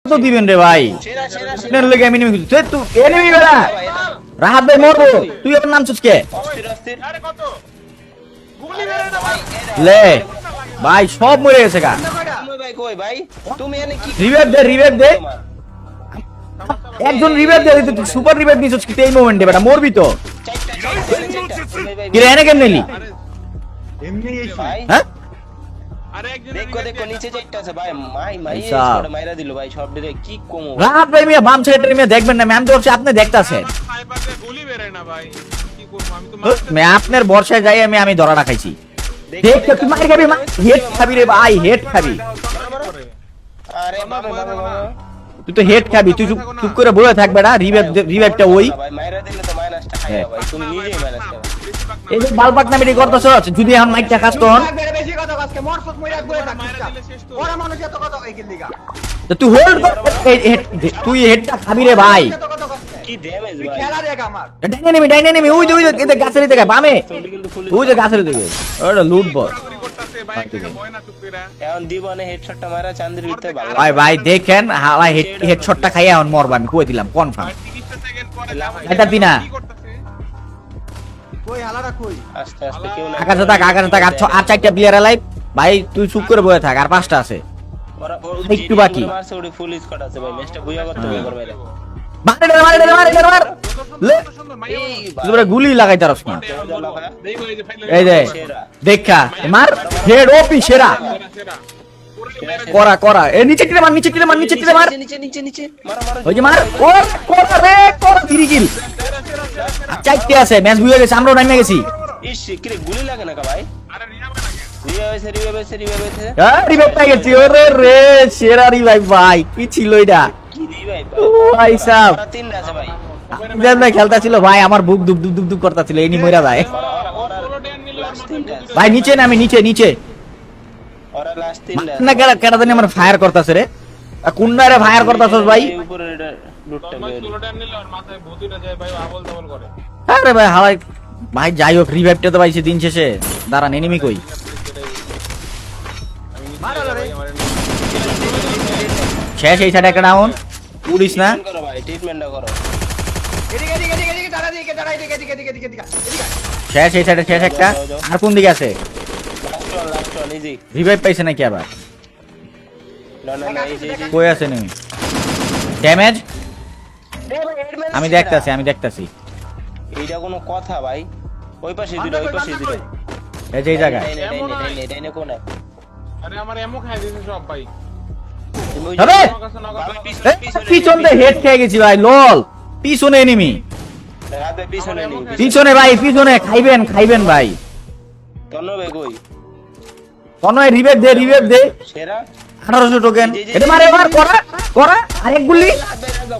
তো দিবেন রে ভাই আপনার লগে আমি নেমে তুই তুই এনিমি বেড়া রাহাত ভাই মরবো তুই ওর নাম চুচকে লে ভাই সব মরে গেছে গা রিভাইভ দে একজন রিভাইভ দে তুই সুপার রিভাইভ নিছস কি এই মোমেন্টে বেটা মরবি তো কি রে এনে কেন নিলি এমনি ভাই হ্যাঁ দেখো নিচে যেটা আছে ভাই মাই স্কোয়াড মাইরা দিল ভাই সব দিকে কি কমো রাহাত ভাই মিয়া বাম সাইডে মিয়া দেখবেন না ম্যাম তো আপনি দেখতাছেন স্নাইপার দিয়ে গুলি বেরে না ভাই কি করব আমি তো মে আপনার বর্ষায় যাই আমি ধরা রাখাইছি দেখ তুই মার খাবি হেড খাবি রে ভাই হেড খাবি আরে বাবা তুই তো হেড খাবি তুই চুপ করে বসে থাক বেটা রিভাইভটা ওই ভাই মাইরা দিলে তো মাইনাসটা খাইয়া ভাই তুমি নিজেই মাইনাস খাও এই যে বালপাক নামে করতেছ যদি এখন মাইকটা কাজ তখন বেশি কথা আজকে মরফত মইরা করে থাকিস ওরা মানুষ এত কথা কই গেল লিগা তো তুই হোল্ড তুই হেডটা খাবি রে ভাই এত কথা কইছে কি ড্যামেজ ভাই খেলা দেখ আমার ডাইনামিক ওই যে গাছের দিকে বামে কিন্তু ফুল ওই যে গাছের দিকে ওটা লুট বস চাকরি করতেছে ভাই থেকে ভয় না চুপিরা এখন দিবনে হেডশটটা মারা চান্দের ভিতরে ভালো ভাই ভাই দেখেন হাওয়া হেড শটটা খাইয়া এখন মরবা আমি কই দিলাম কনফার্ম 30 সেকেন্ড পরে যাবে এটা দিনা কি করতেছে কই হালারা কই আস্তে আস্তে কেউ না আকাশে থাক আর চারটা প্লেয়ার লাইভ ভাই তুই চুপ করে বসে থাক আর পাঁচটা আছে ওরা একটু বাকি। মারছে ওরে ফুল স্কোয়াড আছে ভাই ম্যাচটা বুঝা করতে হবে এবার ভাই মার লে সুন্দর মাইয়া তুই বড় গুলি লাগাই তারস না দেখো এই যে ফাইনাল এই যে দেখা মার হেড ওপি সেরা সেরা করা এ নিচে টিরে মার নিচে নিচে মারো মারো ওই যে মার করা ধীরে গিল চারটে আছে ম্যাচ বুঝে গেছে আমরাও নামে গেছি ইস কি রে গুলি লাগে না কা ভাই আরে রিয়া বানা কে রিভাইভ হইছে হ্যাঁ রিভাইভ পাই গেছি ওরে রে সেরা রিভাইভ ভাই কি ছিল এটা কি রিভাইভ ও ভাই সাহেব ওরা তিনটা আছে ভাই যেন খেলতা ছিল ভাই আমার বুক দুব দুব দুব করতেছিল এনি মইরা যায় সোলো ড্যান নিল আর মাথা ভাই নিচে নামি নিচে ওরা লাস্ট তিনটা না কেডা জানি আমার ফায়ার করতেছে রে কুন্ডারে ফায়ার করতেছস ভাই উপরে এটা লুটটা ভাই সোলো ড্যান নিল আর মাথায় ভূতিটা যায় ভাই আবল তাবল করে আরে ভাই হালাই ভাই যাই হোক রিভাইভটা তো পাইছি দিন শেষে দাঁড়ান এনিমি কই শেষ এই সাইডে একটা ডাউন পুলিশ না করো ভাই ট্রিটমেন্টটা করো এদিকে দাঁড়া এদিকে শেষ এই সাইডে শেষ একটা আর কোন দিকে আছে লাস্ট ওয়ান ইজি রিভাইভ পাইছে নাকি আবার না ইজি কই আছে নেমি ড্যামেজ আমি দেখতাছি এইটা কোনো কথা ভাই ওই পাশে দিল এই যে এই জায়গায় ডাইনে কোনে আরে আমার এমো খাই দিয়েছে সব ভাই আরে কাছে নগা পিছন দিয়ে হেড খেয়ে গেছি ভাই লল পিছনে এনিমি রাতে পিছনে নেই পিছনে ভাই পিছনে খাইবেন ভাই তন্ন বে কই তনয় রিভাইভ দে সেরা 1800 টোকেন এটা মারে করা আর এক গুলি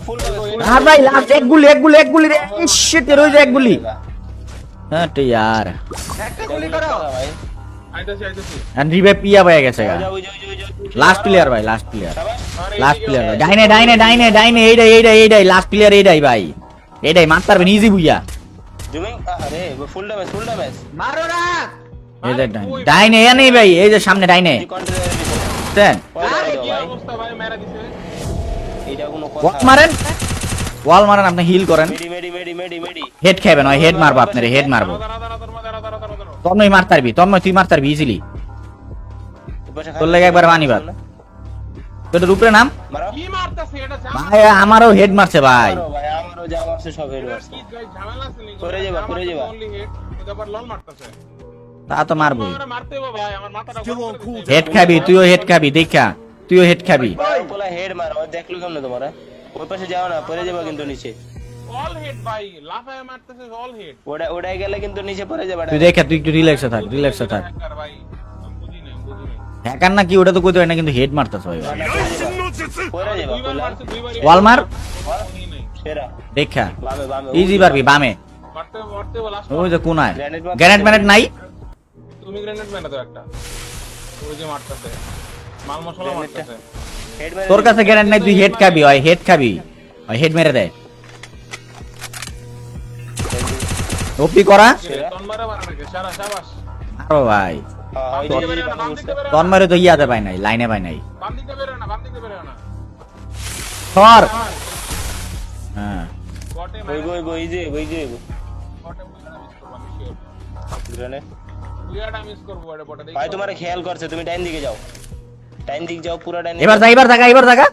ফুল আর ভাই লাস্ট এক গুলি রে শিট রই যায় এক গুলি হ্যাঁ তে यार একটা গুলি করো ভাই আইতাছি আর রিভাইভ পিয়া হয়ে গেছে গা যাও লাস্ট প্লেয়ার ভাই লাস্ট প্লেয়ার আরে ডাইনে লাস্ট প্লেয়ার এইটাই ভাই এইটাই মারতে পারবেন ইজি বুইয়া জুমিং আরে ফুল ড্যামেজ মারো না এই যে ডাইনে এ নেই ভাই এই যে সামনে ডাইনে দেন কি অবস্থা ভাই মেরা দিছে এইটা কোনো ওয়াল মারেন আপনি হিল করেন মেডি হেড খাবেন ওই হেড মারবো আপনারে হেড মারবো দাঁড়া তন্ময় মারতে পারবি তুই মারতে পারবি ইজিলি তোর লাগে একবার বানিবাদ তোর উপরে নাম মারো কি মারতাছে এটা ভাই আমারও হেড মারছে ভাই ভাই আমারও যা মারছে সব হেড মারছে কি ভাই ঝামেলা আছে নাকি করে যাবা অনলি হেড এটা আবার লল মারতাছে তা তো মারবই আমারে মারতে হবে ভাই আমার মাথাটা গরম করে দিছে হেড খাবি তুইও হেড খাবি দেখা তুইও হেড খাবি পোলা হেড মারো দেখলো কেমনে তোমারা ওই পাশে যাও না পড়ে যাবা কিন্তু নিচে অল হেড ভাই লাফায় মারতেছে অল হেড ওড়াই গেলে কিন্তু নিচে পড়ে যাবা তুই দেখা তুই একটু রিল্যাক্সে থাক হ্যাকার ভাই বুঝি নাই হ্যাকার না কি ওটা তো কইতে হয় না কিন্তু হেড মারতেছে ভাই পড়ে যাবা দুইবার পোলা মারছে দুইবার ওয়াল মার বুঝি নাই সেরা দেখা বামে ইজি পারবি বামে মারতে লাস্ট ওই যে কোনায় গ্রেনেড নাই তুমি গ্রেনেড মেরে দাও একটা ওই যে মারতেছে মাল মশলা মারতেছে হেড মারে তোর কাছে গ্রেনেড নাই তুই হেড খাবি ওই হেড মেরে দেয় ওপি করা তন্মারে মারা নাকি সারা শাবাশ আরো ভাই হ্যাঁ, ওই বাম যে- দিকে বেরো না তন্মরে তো ইয়াতে পাই নাই লাইনে পাই নাই বাম দিকে বেরো না সর হ্যাঁ বটে ওই যে বটে মিস করব আমি শিওর গ্রেনেড বুয়াটা মিস করব বটে দেখি ভাই তোমার খেয়াল করছে তুমি ডাইন দিকে যাও পুরো ডাইন এবার জায়গা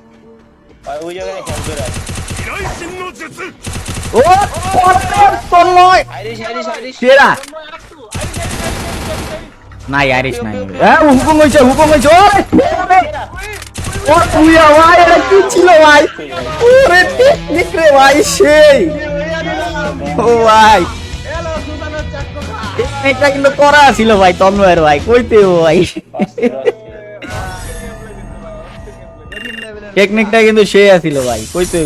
ভাই ওই জায়গায় খেয়াল করে আছে ও তোর নয় আইরিশ সেরা আরেকটু নাই আইরিশ নাই হ্যাঁ হুকুম হইছে ও তুইয়া ভাই এটা কি ছিল ভাই ওরে টেকনিক রে ভাই সেই ও ভাই এলো সুদানের চাকু খা টেকনিকটা কিন্তু করা ছিল ভাই তন্ময়ের ভাই কইতে ভাই টেকনিকটা কিন্তু সেই আছিল ভাই কইতে